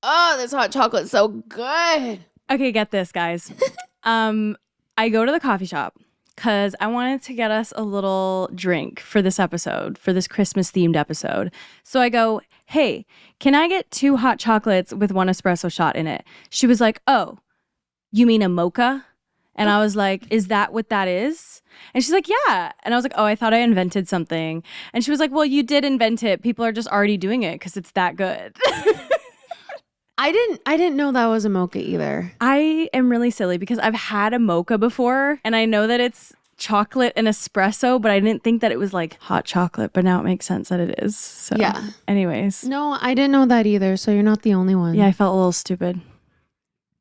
Oh, this hot chocolate's so good. Okay, get this, guys. I go to the coffee shop because I wanted to get us a little drink for this episode, for this Christmas themed episode. So I go, hey, can I get 2 hot chocolates with 1 espresso shot in it? She was like, oh, you mean a mocha? And I was like, is that what that is? And she's like, yeah. And I was like, oh, I thought I invented something. And she was like, well, you did invent it. People are just already doing it because it's that good. I didn't know that was a mocha either. I am really silly because I've had a mocha before and I know that it's chocolate and espresso, but I didn't think that it was like hot chocolate, but now it makes sense that it is. So Yeah. anyways. No, I didn't know that either, so you're not the only one. Yeah, I felt a little stupid.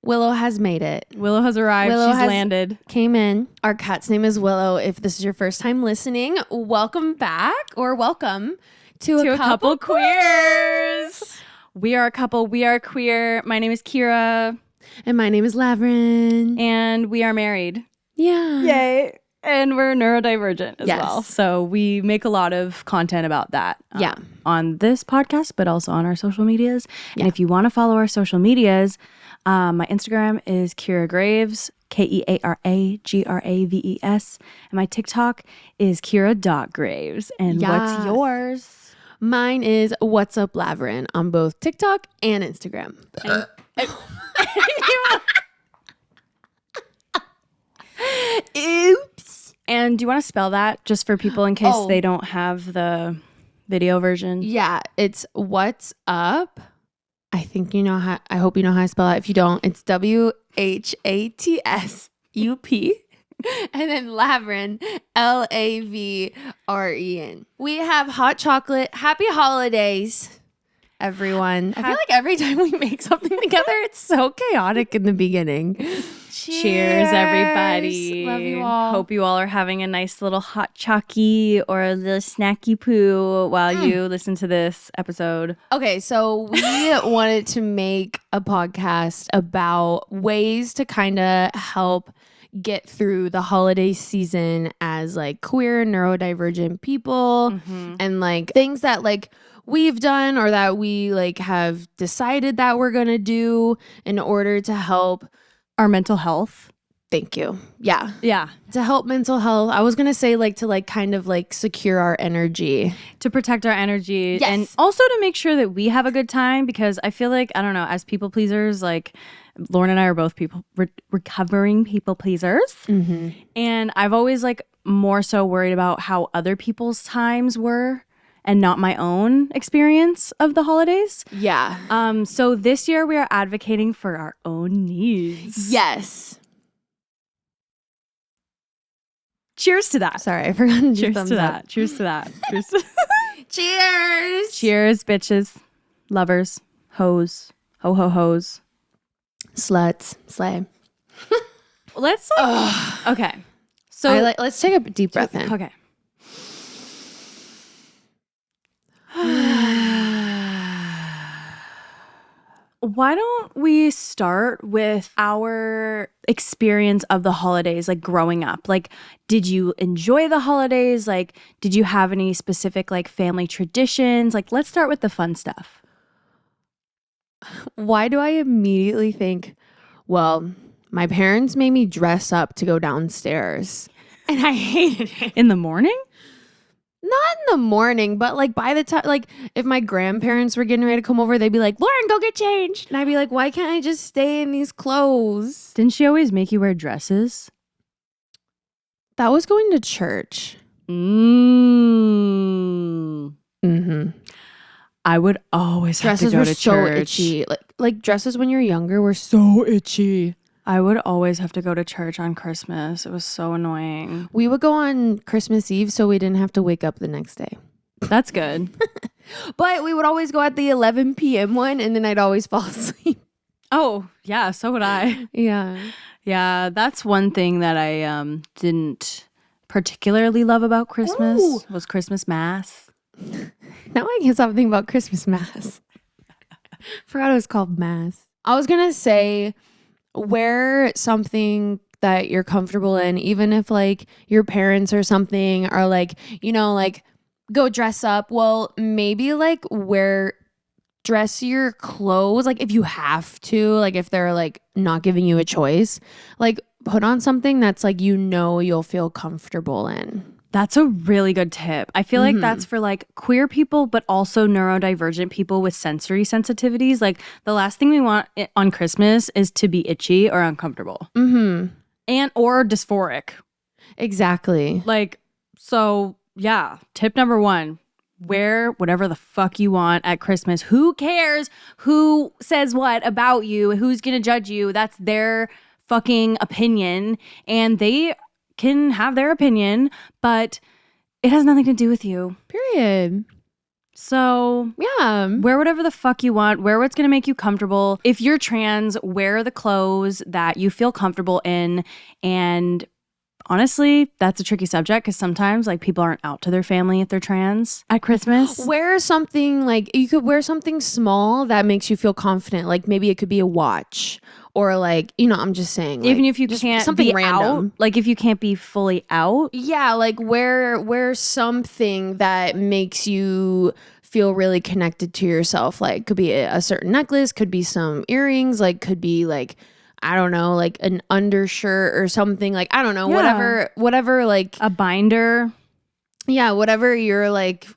Willow has made it. Willow has arrived. Willow She's has landed. Came in. Our cat's name is Willow. If this is your first time listening, welcome back or welcome to a couple queers. We are a couple. We are queer. My name is Keara. And my name is Lavren. And we are married. Yeah. Yay. And we're neurodivergent as Yes. well. So we make a lot of content about that. Yeah. On this podcast, but also on our social medias. Yeah. And if you want to follow our social medias, my Instagram is Keara Graves, KearaGraves. And my TikTok is Keara.Graves. And Yes. what's yours? Mine is What's Up Lavren on both TikTok and Instagram. Oops. And do you want to spell that just for people in case Oh. they don't have the video version? Yeah, it's What's Up. I think you know how. I hope you know how I spell it. If you don't, it's WHATSUP. And then Lavren, LAVREN. We have hot chocolate. Happy holidays, everyone. I feel like every time we make something together, it's so chaotic in the beginning. Cheers, everybody. Love you all. Hope you all are having a nice little hot chalky or a little snacky poo while you listen to this episode. Okay, so we wanted to make a podcast about ways to kind of help get through the holiday season as like queer neurodivergent people and like things that like we've done or that we like have decided that we're gonna do in order to help Our mental health. thank you yeah Yeah. to help mental health. I was gonna say like to like kind of like secure our energy. To protect our energy. Yes. And also to make sure that we have a good time because I feel like, I don't know, as people pleasers, like Lauren and I are both recovering people pleasers. And I've always like more so worried about how other people's times were and not my own experience of the holidays. Yeah. So this year we are advocating for our own needs. Yes. Cheers to that. Sorry, I forgot to do Cheers thumbs to up. that. Cheers to that. Cheers to Cheers. Cheers, bitches, lovers, hoes, ho ho hoes. Sluts. Slay. Let's okay. So Let's take a deep breath in. Okay. Why don't we start with our experience of the holidays, like growing up? Like, did you enjoy the holidays? Like, did you have any specific like family traditions? Like, let's start with the fun stuff. Why do I immediately think, well, my parents made me dress up to go downstairs and I hated it. In the morning? Not in the morning, but like by the time, like if my grandparents were getting ready to come over, they'd be like, Lauren, go get changed. And I'd be like, why can't I just stay in these clothes? Didn't she always make you wear dresses? That was going to church. Mm-hmm. I would always have Dresses to go were to so church. itchy. Like dresses when you're younger were so itchy. I would always have to go to church on Christmas. It was so annoying. We would go on Christmas Eve so we didn't have to wake up the next day. That's good. But we would always go at the 11 p.m. one and then I'd always fall asleep. Oh, yeah, so would I. Yeah. Yeah, that's one thing that I didn't particularly love about Christmas was Christmas Mass. Now I can't stop thinking about Christmas Mass. Forgot it was called Mass. I was going to say, wear something that you're comfortable in, even if like your parents or something are like, you know, like go dress up. Well, maybe like wear dress your clothes, like if you have to, like if they're like not giving you a choice, like put on something that's like, you'll feel comfortable in. That's a really good tip. I feel like that's for like queer people, but also neurodivergent people with sensory sensitivities. Like the last thing we want on Christmas is to be itchy or uncomfortable and or dysphoric. Exactly. Like, so yeah, tip number 1, wear whatever the fuck you want at Christmas. Who cares who says what about you? Who's going to judge you? That's their fucking opinion, and they can have their opinion, but it has nothing to do with you. Period. So yeah, wear whatever the fuck you want. Wear what's going to make you comfortable. If you're trans, wear the clothes that you feel comfortable in. And honestly, that's a tricky subject because sometimes like people aren't out to their family if they're trans at Christmas. Wear something like, you could wear something small that makes you feel confident. Like maybe it could be a watch, or like, I'm just saying, like, even if you can't something be random. out, like if you can't be fully out. Yeah, like wear something that makes you feel really connected to yourself. Like could be a certain necklace, could be some earrings, like could be like, I don't know, like an undershirt or something, like, I don't know, whatever, like a binder. Yeah, whatever you're like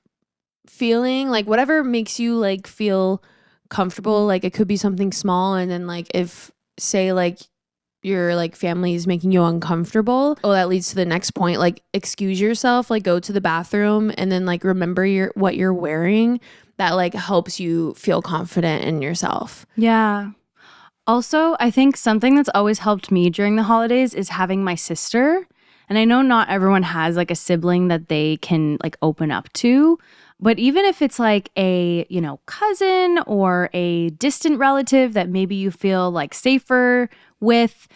feeling, like whatever makes you like feel comfortable. Like it could be something small, and then like if say like your like family is making you uncomfortable, that leads to the next point, like excuse yourself, like go to the bathroom and then like remember what you're wearing. That like helps you feel confident in yourself. Yeah. Also, I think something that's always helped me during the holidays is having my sister. And I know not everyone has like a sibling that they can like open up to, but even if it's like a, cousin or a distant relative that maybe you feel like safer with,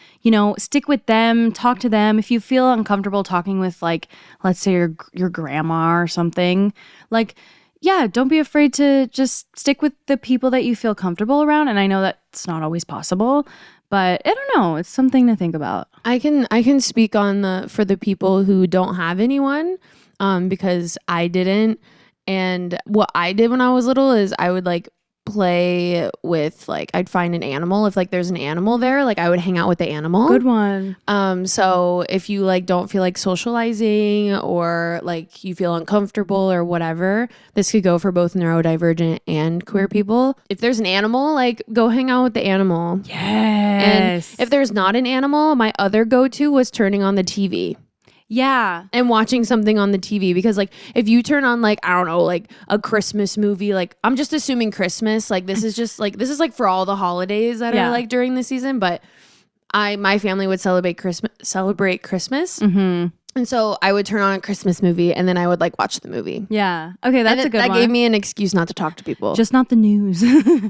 stick with them, talk to them. If you feel uncomfortable talking with like, let's say your grandma or something, like, yeah, don't be afraid to just stick with the people that you feel comfortable around. And I know that's not always possible, but I don't know. It's something to think about. I can speak for the people who don't have anyone, because I didn't. And what I did when I was little is I would like play with, like, I'd find an animal. If like there's an animal there, like I would hang out with the animal. Good one. So if you like don't feel like socializing, or like you feel uncomfortable or whatever, this could go for both neurodivergent and queer people. If there's an animal, like go hang out with the animal. Yes. And if there's not an animal, my other go-to was turning on the TV. Yeah. And watching something on the TV, because like if you turn on like, I don't know, like a Christmas movie, like I'm just assuming Christmas, like this is like for all the holidays that are like during the season, but my family would celebrate Christmas. And so I would turn on a Christmas movie and then I would like watch the movie. Yeah. Okay, that's a good one. That gave me an excuse not to talk to people. Just not the news.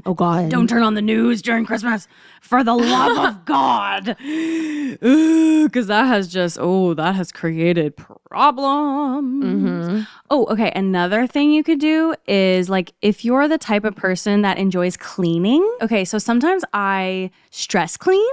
Oh God. Don't turn on the news during Christmas, for the love of God. Because that has created problems. Oh, okay. Another thing you could do is like if you're the type of person that enjoys cleaning. Okay, so sometimes I stress clean.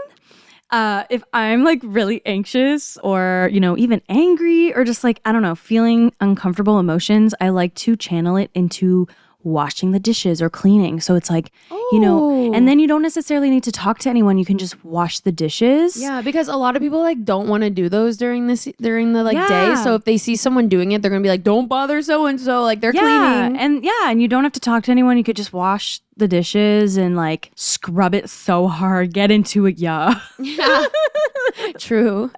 If I'm like really anxious or, even angry or just like, I don't know, feeling uncomfortable emotions, I like to channel it into washing the dishes or cleaning. So it's like, and then you don't necessarily need to talk to anyone. You can just wash the dishes. Yeah, because a lot of people like don't want to do those during the like day. So if they see someone doing it, they're gonna be like, don't bother so and so, like they're cleaning. And you don't have to talk to anyone. You could just wash the dishes and like scrub it so hard, get into it. Yeah. True.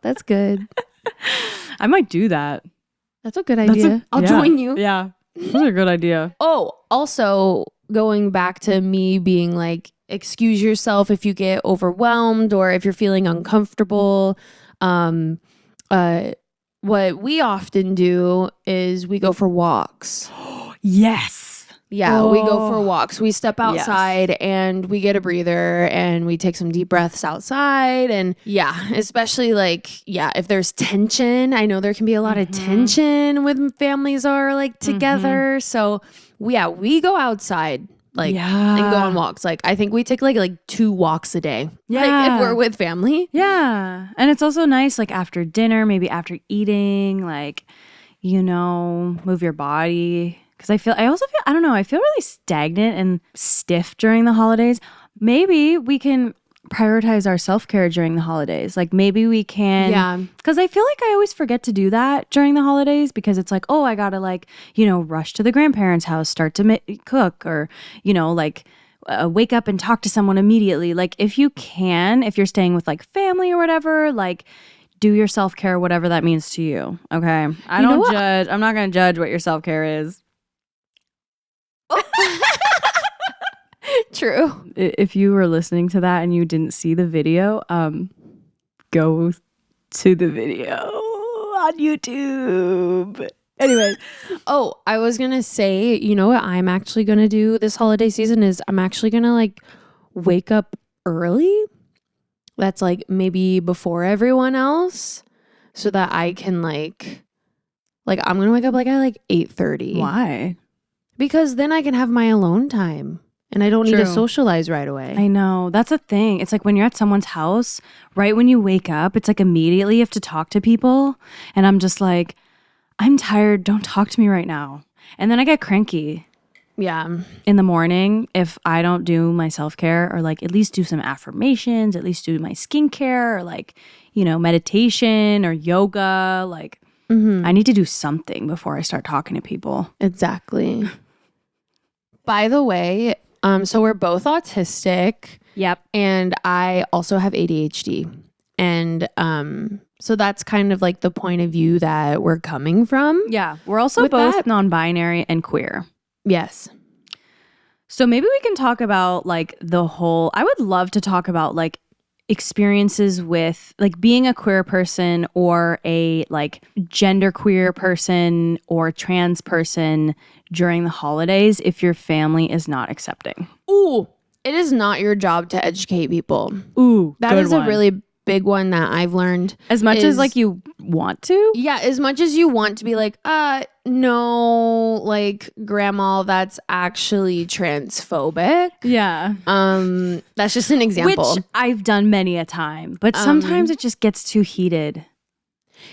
That's good. I might do that. That's a good idea. I'll join you. Yeah. That's a good idea. Oh, also going back to me being like, excuse yourself if you get overwhelmed or if you're feeling uncomfortable. What we often do is we go for walks. Yes. Yeah, we go for walks. We step outside and we get a breather and we take some deep breaths outside. And especially like, if there's tension, I know there can be a lot of tension when families are like together. So we go outside and go on walks. Like I think we take like 2 walks a day. Like if we're with family. Yeah. And it's also nice like after dinner, maybe after eating, like, move your body. Because I also feel, I don't know, I feel really stagnant and stiff during the holidays. Maybe we can prioritize our self-care during the holidays. Like maybe we can, Yeah. because I feel like I always forget to do that during the holidays because it's like, oh, I gotta like, you know, rush to the grandparents' house, start to cook, or, you know, like wake up and talk to someone immediately. Like if you can, if you're staying with like family or whatever, like do your self-care, whatever that means to you. Okay. I don't judge. I'm not going to judge what your self-care is. True. If you were listening to that and you didn't see the video, go to the video on YouTube. Anyway. Oh, I was going to say, you know what I'm actually going to do this holiday season is I'm actually going to like wake up early. That's like maybe before everyone else so that I can like I'm going to wake up like at like 8:30. Why? Because then I can have my alone time. And I don't need to socialize right away. I know. That's a thing. It's like when you're at someone's house, right when you wake up, it's like immediately you have to talk to people. And I'm just like, I'm tired. Don't talk to me right now. And then I get cranky. Yeah. In the morning, if I don't do my self-care or like at least do some affirmations, at least do my skincare or like, you know, meditation or yoga, like I need to do something before I start talking to people. Exactly. By the way, so we're both autistic. Yep. And I also have ADHD. And so that's kind of like the point of view that we're coming from. Yeah. We're also both non-binary and queer. Yes. So maybe we can talk about like I would love to talk about like experiences with like being a queer person or a like gender queer person or trans person during the holidays if your family is not accepting. Ooh, it is not your job to educate people. Ooh, that is a really big one that I've learned. As much as like you want to? Yeah, as much as you want to be like, no, like grandma, that's actually transphobic. Yeah. That's just an example. Which I've done many a time, but sometimes it just gets too heated.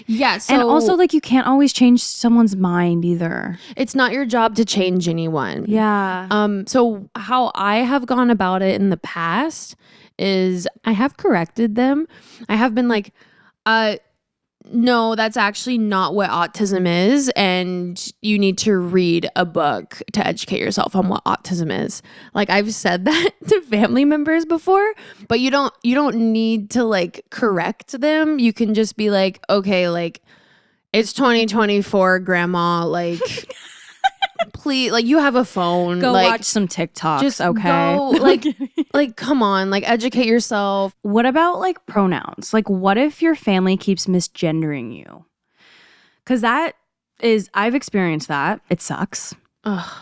Yeah. So, and also like you can't always change someone's mind either. It's not your job to change anyone. Yeah. So how I have gone about it in the past is I have corrected them. I have been like, no, that's actually not what autism is. And you need to read a book to educate yourself on what autism is. Like I've said that to family members before, but you don't need to like correct them. You can just be like, okay, like it's 2024, grandma, like please, like you have a phone. Go like, watch some TikToks, just okay? Go, like come on, like educate yourself. What about like pronouns? Like what if your family keeps misgendering you? Because I've experienced that. It sucks.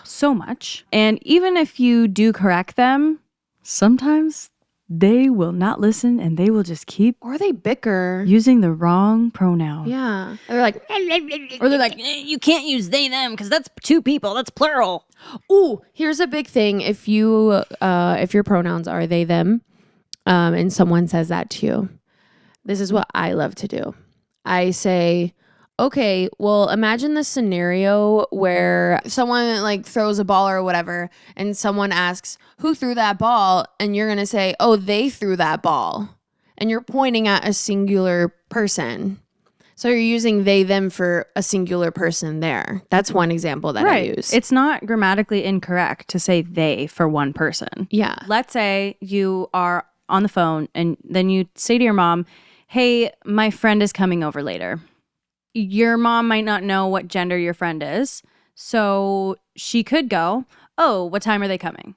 So much. And even if you do correct them, sometimes they will not listen and they will just keep or they bicker using the wrong pronoun. Yeah. They're like or they're like you can't use they them because that's two people, that's plural. Ooh, here's a big thing. If your pronouns are they them and someone says that to you, this is what I love to do. I say, okay, well, imagine the scenario where someone like throws a ball or whatever and someone asks, who threw that ball? And you're going to say, oh, they threw that ball. And you're pointing at a singular person. So you're using they, them for a singular person there. That's one example that I use. It's not grammatically incorrect to say they for one person. Yeah. Let's say you are on the phone and then you say to your mom, hey, my friend is coming over later. Your mom might not know what gender your friend is. So she could go, oh, what time are they coming?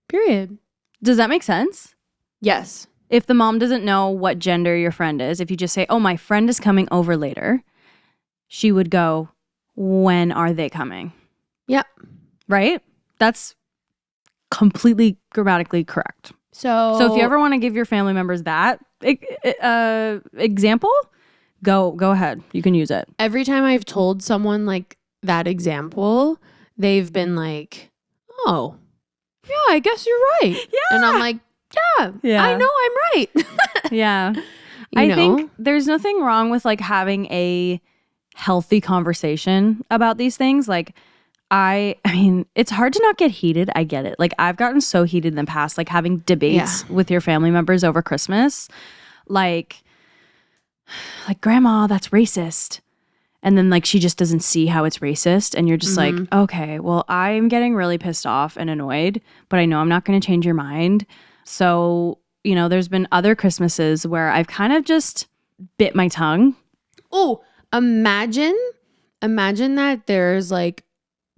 Period. Does that make sense? Yes. If the mom doesn't know what gender your friend is, if you just say, oh, my friend is coming over later, she would go, when are they coming? Yep. Right? That's completely grammatically correct. So if you ever want to give your family members that example, go ahead. You can use it. Every time I've told someone like that example, they've been like, oh, yeah, I guess you're right. Yeah. And I'm like, yeah. I know I'm right. Yeah. I think there's nothing wrong with like having a healthy conversation about these things. Like I mean, it's hard to not get heated. I get it. Like I've gotten so heated in the past, like having debates with your family members over Christmas. Like grandma, that's racist. And then like she just doesn't see how it's racist. And you're just like, okay, well, I'm getting really pissed off and annoyed, but I know I'm not going to change your mind. So, you know, there's been other Christmases where I've kind of just bit my tongue. Oh, imagine that there's like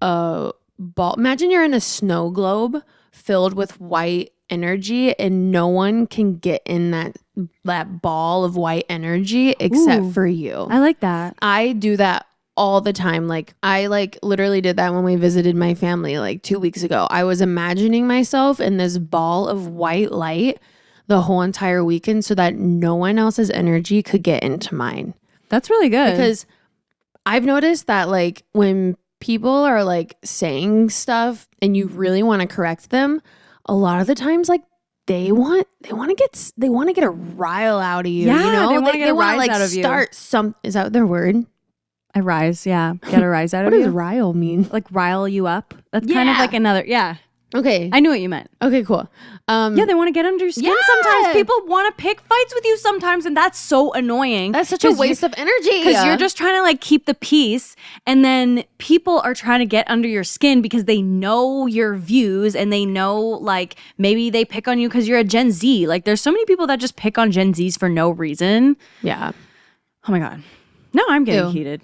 a ball. Imagine you're in a snow globe filled with white energy and no one can get in that ball of white energy except for you. I like that. I do that all the time. Like I like literally did that when we visited my family like 2 weeks ago. I was imagining myself in this ball of white light the whole entire weekend so that no one else's energy could get into mine. That's really good. Because I've noticed that like when people are like saying stuff and you really want to correct them, a lot of the times like they want to get a rile out of you. Yeah, you know? they want to get a rise like out of you. Start some. Is that their word? A rise, yeah. Get a rise out of What you. does rile mean? Like rile you up. That's kind of like another. Yeah. Okay. I knew what you meant. Okay. Cool. Yeah, they want to get under your skin sometimes. People want to pick fights with you sometimes, and that's so annoying. That's such a waste of energy. Because you're just trying to like keep the peace, and then people are trying to get under your skin because they know your views and they know like maybe they pick on you because you're a Gen Z. Like there's so many people that just pick on Gen Zs for no reason. Yeah. Oh my God. No, I'm getting heated.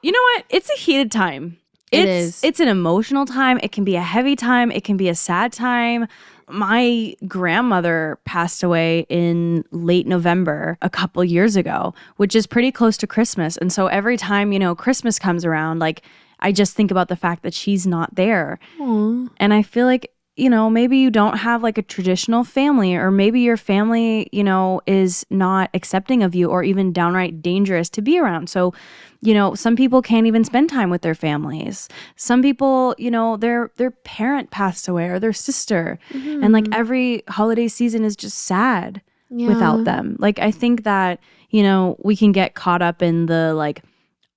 You know what? It's a heated time. It's an emotional time. It can be a heavy time. It can be a sad time. My grandmother passed away in late November a couple years ago, which is pretty close to Christmas. And so every time, you know, Christmas comes around, like I just think about the fact that she's not there. Aww. And I feel like, you know, maybe you don't have like a traditional family, or maybe your family, you know, is not accepting of you or even downright dangerous to be around. So, you know, some people can't even spend time with their families. Some people, you know, their parent passed away or their sister. Mm-hmm. And like every holiday season is just sad without them. Like I think that, you know, we can get caught up in the like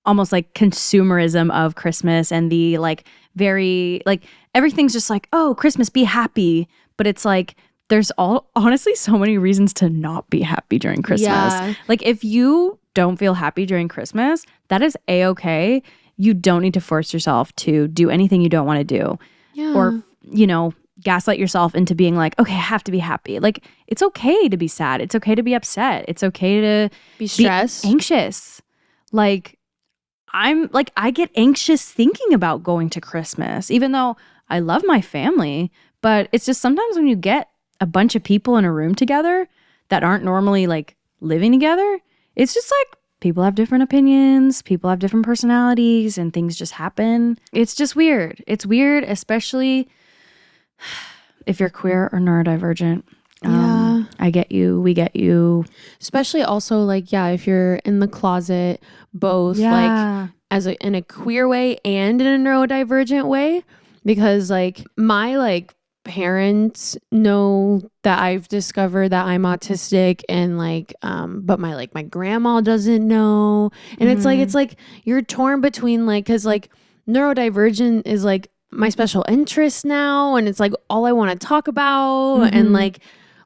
almost like consumerism of Christmas and the like very like everything's just like, oh, Christmas, be happy. But it's like there's honestly so many reasons to not be happy during Christmas. Yeah. Like if you don't feel happy during Christmas, that is a-okay. You don't need to force yourself to do anything you don't want to do. Yeah. Or, you know, gaslight yourself into being like, okay, I have to be happy. Like it's okay to be sad. It's okay to be upset. It's okay to be stressed, be anxious. Like I get anxious thinking about going to Christmas, even though I love my family, but it's just sometimes when you get a bunch of people in a room together that aren't normally like living together, it's just like people have different opinions, people have different personalities, and things just happen. It's just weird. It's weird, especially if you're queer or neurodivergent. I get you. We get you. Especially also like, yeah, if you're in the closet, both like in a queer way and in a neurodivergent way, because like my like parents know that I've discovered that I'm autistic, and like but my grandma doesn't know, and it's like you're torn between like, because like neurodivergent is like my special interest now, and it's like all I want to talk about, and like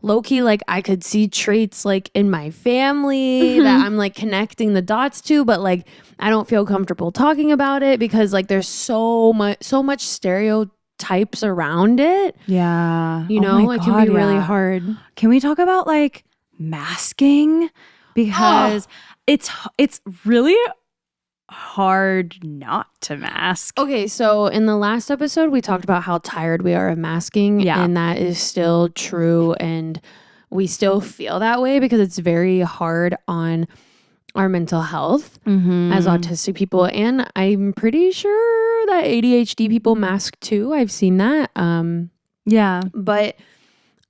low-key like I could see traits like in my family that I'm like connecting the dots to, but like I don't feel comfortable talking about it because like there's so much stereotypes around it. Yeah. You know, it can be really hard. Can we talk about like masking? Because it's really hard not to mask. Okay, so in the last episode we talked about how tired we are of masking, and that is still true, and we still feel that way because it's very hard on our mental health as autistic people, and I'm pretty sure that ADHD people mask too. I've seen that. But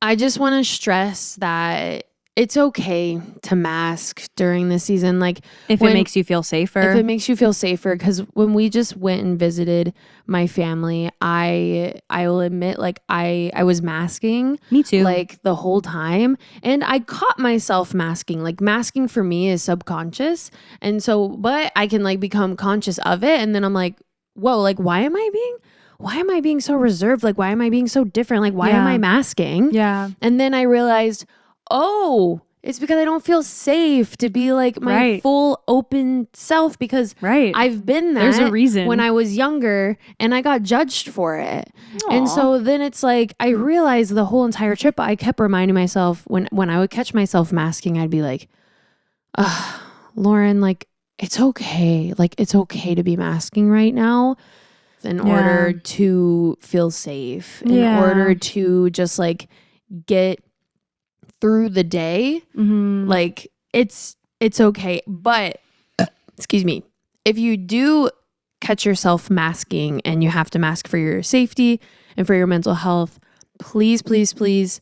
I just want to stress that it's okay to mask during the season. Like if it makes you feel safer. If it makes you feel safer. Because when we just went and visited my family, I will admit, like I was masking. Me too. Like the whole time. And I caught myself masking. Like masking for me is subconscious. And so, but I can like become conscious of it. And then I'm like, whoa, like, why am I being so reserved? Like, why am I being so different? Like, why am I masking? Yeah. And then I realized, oh, it's because I don't feel safe to be like my full open self, because I've been that There's a reason. when I was younger and I got judged for it. Aww. And so then it's like, I realized the whole entire trip, I kept reminding myself when I would catch myself masking, I'd be like, Lauren, like, it's okay. Like, it's okay to be masking right now in order to feel safe, in order to just like get through the day. Like, it's okay. But excuse me, if you do catch yourself masking and you have to mask for your safety and for your mental health, please, please, please,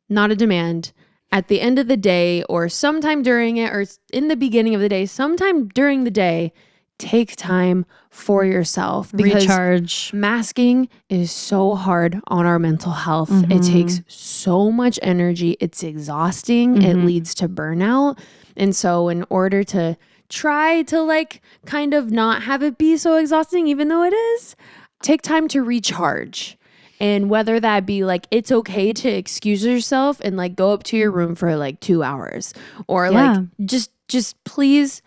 not a demand, at the end of the day or sometime during it or in the beginning of the day, sometime during the day, take time for yourself, because recharge. Masking is so hard on our mental health. It takes so much energy. It's exhausting. It leads to burnout. And so in order to try to like kind of not have it be so exhausting, even though it is, take time to recharge. And whether that be like, it's okay to excuse yourself and like go up to your room for like 2 hours, or like just please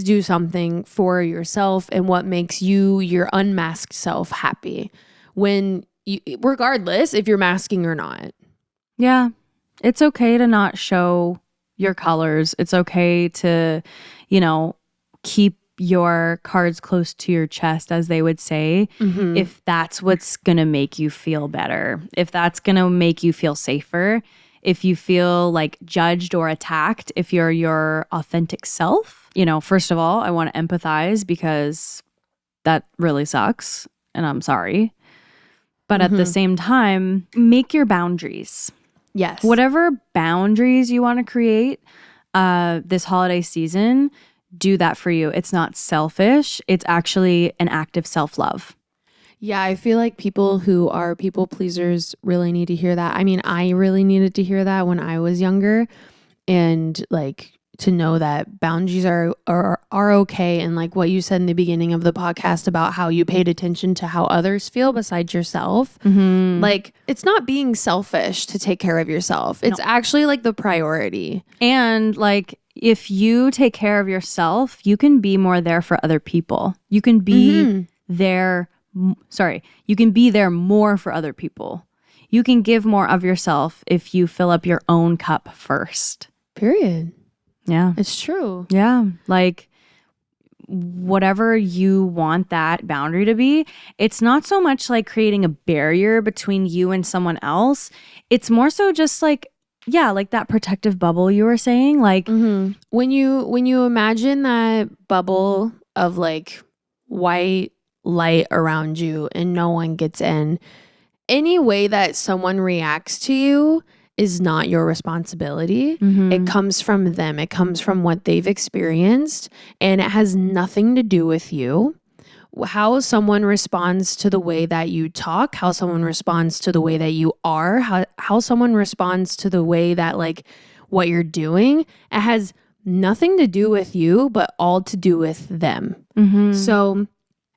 do something for yourself and what makes you, your unmasked self, happy, when you, regardless if you're masking or not. Yeah. It's okay to not show your colors. It's okay to, you know, keep your cards close to your chest, as they would say, if that's what's going to make you feel better, if that's going to make you feel safer, if you feel like judged or attacked, if you're your authentic self. You know, first of all, I want to empathize, because that really sucks and I'm sorry. But at the same time, make your boundaries. Yes. Whatever boundaries you want to create this holiday season, do that for you. It's not selfish. It's actually an act of self-love. Yeah, I feel like people who are people pleasers really need to hear that. I mean, I really needed to hear that when I was younger, and like to know that boundaries are okay. And like what you said in the beginning of the podcast about how you paid attention to how others feel besides yourself. Like, it's not being selfish to take care of yourself. It's actually like the priority. And like, if you take care of yourself, you can be more there for other people. You can be there. You can be there more for other people. You can give more of yourself if you fill up your own cup first. Period. Yeah. It's true. Yeah. Like, whatever you want that boundary to be, it's not so much like creating a barrier between you and someone else. It's more so just like, yeah, like that protective bubble you were saying. Like, when you imagine that bubble of like white light around you and no one gets in, any way that someone reacts to you is not your responsibility. It comes from them. It comes from what they've experienced, and it has nothing to do with you. How someone responds to the way that you talk, how someone responds to the way that you are, how someone responds to the way that like what you're doing, it has nothing to do with you, but all to do with them. So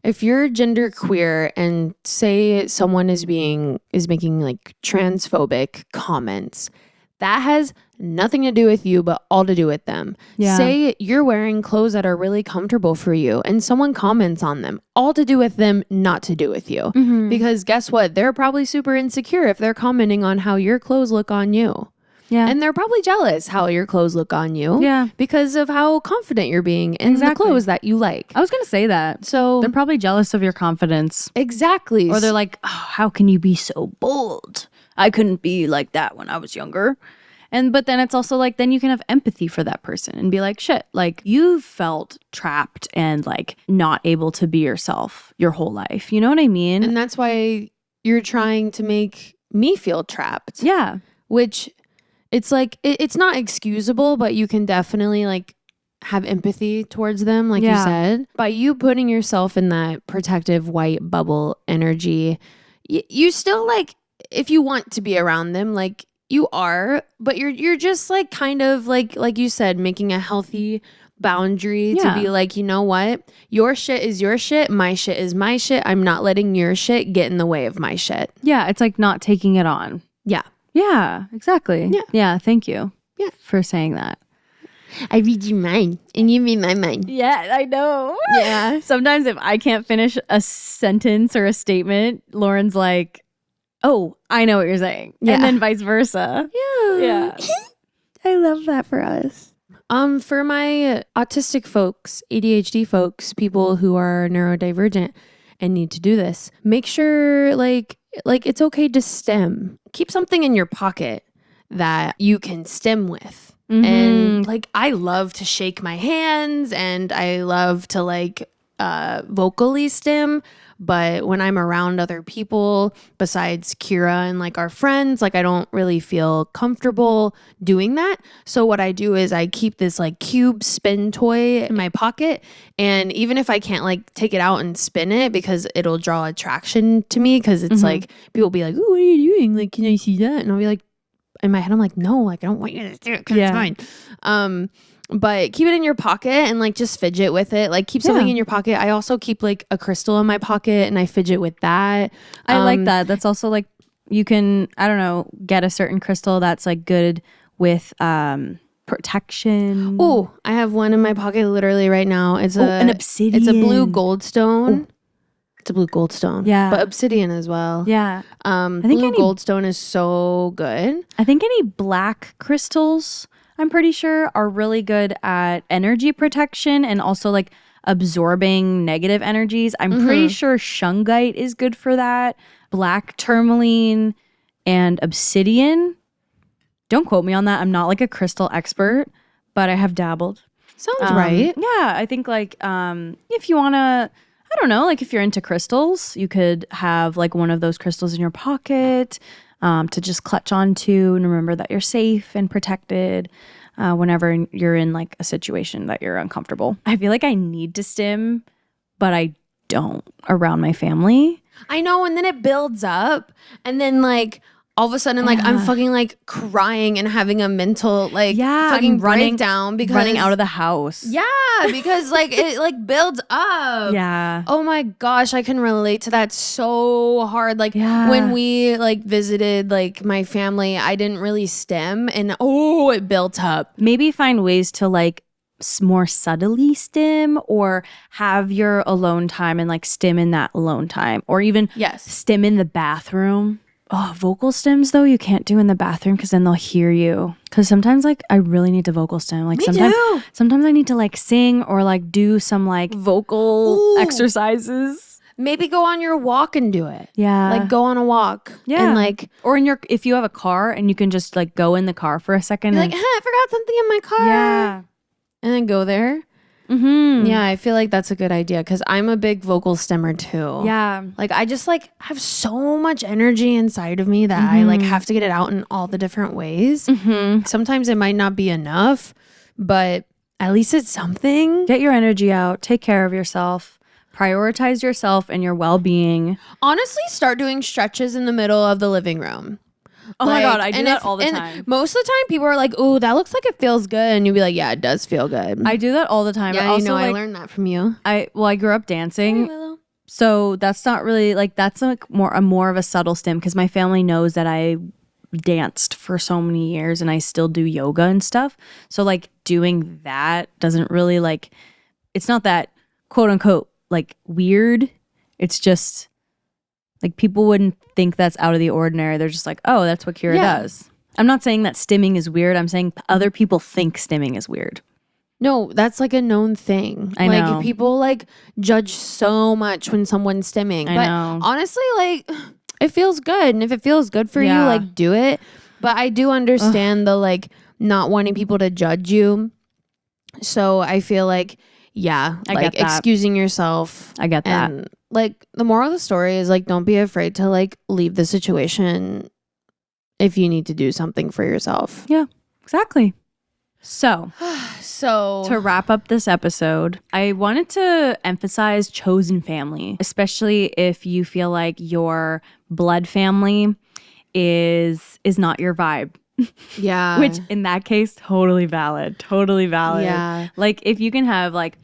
if you're genderqueer and say someone is making like transphobic comments, that has nothing to do with you, but all to do with them. Yeah. Say you're wearing clothes that are really comfortable for you and someone comments on them, all to do with them, not to do with you. Because guess what? They're probably super insecure if they're commenting on how your clothes look on you. yeah. And they're probably jealous how your clothes look on you. Yeah. Because of how confident you're being in the clothes that you like. I was going to say that. So They're probably jealous of your confidence. exactly. Or they're like, oh, how can you be so bold? I couldn't be like that when I was younger. But then it's also like, then you can have empathy for that person and be like, shit, like you felt trapped and like not able to be yourself your whole life. You know what I mean? And that's why you're trying to make me feel trapped. Yeah. Which it's like, it's not excusable, but you can definitely like have empathy towards them, like you said. By you putting yourself in that protective white bubble energy, you still like, if you want to be around them, like you are, but you're just like kind of like you said, making a healthy boundary to be like, you know what? Your shit is your shit. My shit is my shit. I'm not letting your shit get in the way of my shit. Yeah. It's like not taking it on. Yeah. Yeah, exactly. Yeah. Yeah. Thank you. Yeah. For saying that. I read you mine and you read my mind. Yeah, I know. Yeah. Sometimes if I can't finish a sentence or a statement, Lauren's like, oh, I know what you're saying. Yeah. And then vice versa. Yeah. Yeah. I love that for us. For my autistic folks, ADHD folks, people who are neurodivergent and need to do this, make sure like it's okay to stim. Keep something in your pocket that you can stim with. Mm-hmm. And like I love to shake my hands and I love to like vocally stim, but when I'm around other people besides Keara and like our friends, like I don't really feel comfortable doing that. So what I do is I keep this like cube spin toy in my pocket, and even if I can't like take it out and spin it because it'll draw attraction to me, because it's like people will be like, "Ooh, what are you doing? Like, can I see that?" And I'll be like, in my head, I'm like, no, like I don't want you to do it because it's fine. But keep it in your pocket and like just fidget with it. Like keep something in your pocket. I also keep like a crystal in my pocket and I fidget with that. I like that. That's also like, you can, I don't know, get a certain crystal that's like good with protection. Oh, I have one in my pocket literally right now. It's an obsidian. It's a blue goldstone. It's a blue goldstone. Yeah. But obsidian as well. Yeah. I think blue goldstone is so good. I think any black crystals, I'm pretty sure, are really good at energy protection and also like absorbing negative energies. I'm pretty sure shungite is good for that. Black tourmaline and obsidian. Don't quote me on that. I'm not like a crystal expert, but I have dabbled. Sounds right. Yeah. I think like if you want to, I don't know, like if you're into crystals, you could have like one of those crystals in your pocket to just clutch onto and remember that you're safe and protected whenever you're in like a situation that you're uncomfortable. I feel like I need to stim, but I don't around my family. I know, and then it builds up, and then like all of a sudden, like I'm fucking like crying and having a mental like fucking breakdown because running out of the house. Yeah, because like it like builds up. Yeah. Oh my gosh, I can relate to that so hard. Like when we like visited like my family, I didn't really stim, and it built up. Maybe find ways to like more subtly stim, or have your alone time and like stim in that alone time, or even stim in the bathroom. Oh, vocal stems though you can't do in the bathroom because then they'll hear you. Because sometimes like I really need to vocal stem. Like sometimes I need to like sing or like do some like vocal exercises. Maybe go on your walk and do it. Yeah, like go on a walk. Yeah, and like or if you have a car and you can just like go in the car for a second. Like I forgot something in my car. Yeah, and then go there. Yeah, I feel like that's a good idea because I'm a big vocal stemmer too. Yeah. Like I just like have so much energy inside of me that I like have to get it out in all the different ways. Sometimes it might not be enough, but at least it's something. Get your energy out. Take care of yourself. Prioritize yourself and your well-being. Honestly, start doing stretches in the middle of the living room. Oh my God, I do that all the time. Most of the time people are like, "Oh, that looks like it feels good." And you'll be like, "Yeah, it does feel good." I do that all the time. Yeah, also, I learned that from you. I grew up dancing. So that's not really like, that's like more of a subtle stim because my family knows that I danced for so many years and I still do yoga and stuff. So like doing that doesn't really like, it's not that quote unquote like weird. It's just like people wouldn't think that's out of the ordinary. They're just like, oh, that's what Keara does. I'm not saying that stimming is weird. I'm saying other people think stimming is weird. No, that's like a known thing. I know. Like people like judge so much when someone's stimming. I know. Honestly, like it feels good. And if it feels good for you, like do it. But I do understand the like not wanting people to judge you. So I feel like, I like excusing yourself. I get that. And like the moral of the story is like, don't be afraid to like leave the situation if you need to do something for yourself. Yeah, exactly. So to wrap up this episode, I wanted to emphasize chosen family, especially if you feel like your blood family is not your vibe. Yeah. Which in that case, totally valid. Totally valid. Yeah. Like if you can have like,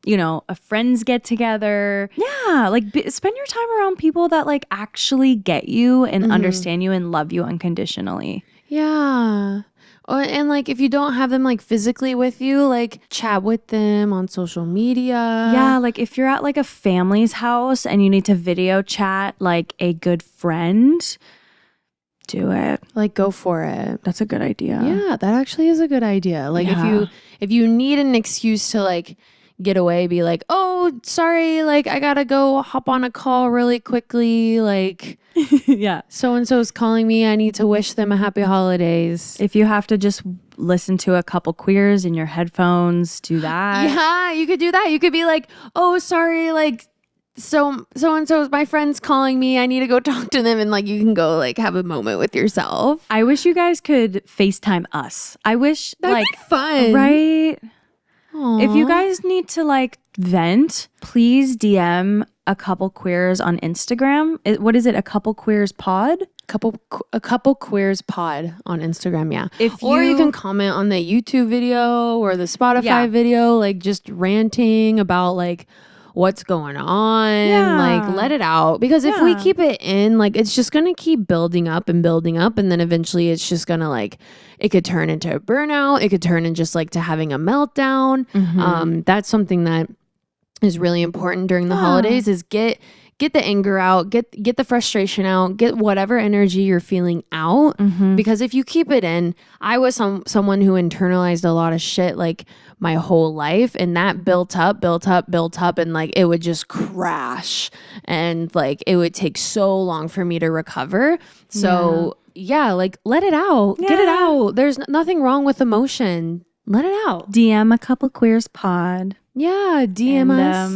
you know, a friends get together. Yeah. Like spend your time around people that like actually get you and understand you and love you unconditionally. Yeah. And like if you don't have them like physically with you, like chat with them on social media. Yeah, like if you're at like a family's house and you need to video chat like a good friend, do it. Like go for it. That's a good idea. Yeah, that actually is a good idea. Like Yeah. if you need an excuse to like get away, be like, "Oh, sorry, like I got to go hop on a call really quickly, like Yeah. so and so's calling me. I need to wish them a happy holidays." If you have to just listen to a couple queers in your headphones, do that. Yeah, you could do that. You could be like, "Oh, sorry, like so and so's my friend's calling me. I need to go talk to them," and like you can go like have a moment with yourself. I wish you guys could FaceTime us. I wish That'd like be fun. right? Aw. If you guys need to like vent, please DM a couple queers on Instagram. What is it? A couple queers pod? A couple queers pod on Instagram, yeah. Or you can comment on the YouTube video or the Spotify video, like just ranting about like what's going on, like let it out, because if we keep it in, like it's just gonna keep building up, and then eventually it's just gonna like it could turn into a burnout, it could turn in just like to having a meltdown. That's something that is really important during the holidays, is get the anger out, get the frustration out, get whatever energy you're feeling out. Because if you keep it in, I was someone who internalized a lot of shit like my whole life, and that built up, and like it would just crash, and like it would take so long for me to recover. So yeah, like let it out, get it out. There's nothing wrong with emotion. Let it out. DM a couple queers pod. Yeah, DM us.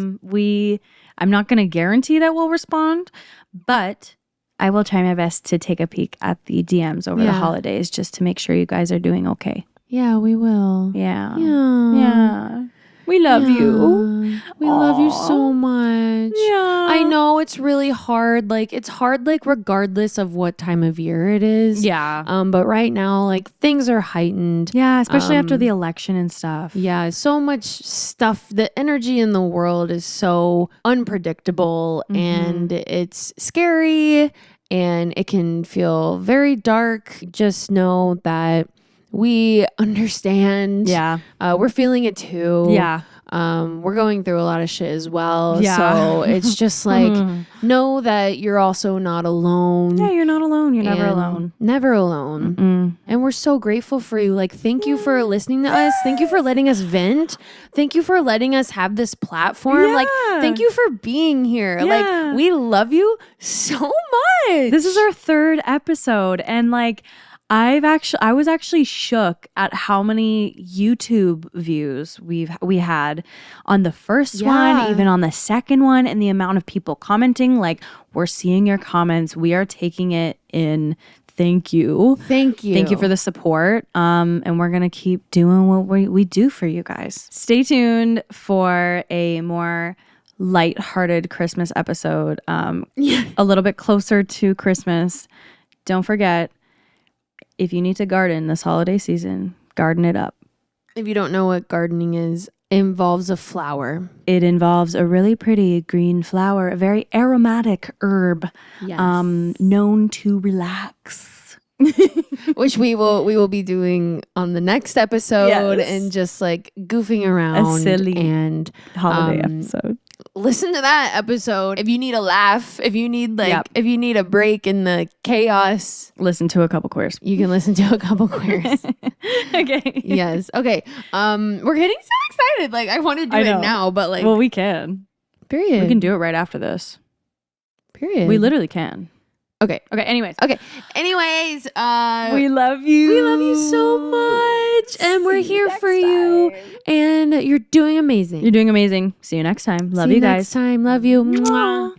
I'm not going to guarantee that we'll respond, but I will try my best to take a peek at the DMs over the holidays just to make sure you guys are doing okay. Yeah, we will. Yeah. Yeah. We love you. We love you so much. Yeah. I know it's really hard. Like it's hard, like regardless of what time of year it is. Yeah. But right now, like things are heightened. Yeah, especially after the election and stuff. Yeah, so much stuff. The energy in the world is so unpredictable, and it's scary, and it can feel very dark. Just know that we understand. Yeah. We're feeling it too. Yeah. We're going through a lot of shit as well. Yeah. So it's just like, know that you're also not alone. Yeah, you're not alone. You're never alone. Never alone. And we're so grateful for you. Like, thank you for listening to us. Thank you for letting us vent. Thank you for letting us have this platform. Yeah. Like, thank you for being here. Yeah. Like, we love you so much. This is our 3rd episode, and like I was actually shook at how many YouTube views we had on the first one, even on the second one, and the amount of people commenting. Like, we're seeing your comments, we are taking it in. Thank you. Thank you. Thank you for the support. And we're going to keep doing what we do for you guys. Stay tuned for a more lighthearted Christmas episode. A little bit closer to Christmas. Don't forget, if you need to garden this holiday season, garden it up. If you don't know what gardening is, it involves a flower. It involves a really pretty green flower, a very aromatic herb, Yes. known to relax. Which we will be doing on the next episode, and just like goofing around, a silly and holiday episode. Listen to that episode if you need a laugh, if you need if you need a break in the chaos. Listen to a couple queers. You can listen to a couple queers. Okay. Yes. Okay. We're getting so excited. Like I want to do it now, but like, well, we can. Period. We can do it right after this. Period. We literally can. Okay. Anyways. We love you. We love you so much. And we're here for you. And you're doing amazing. You're doing amazing. See you next time. Love See you next guys. time. Love you. Mwah.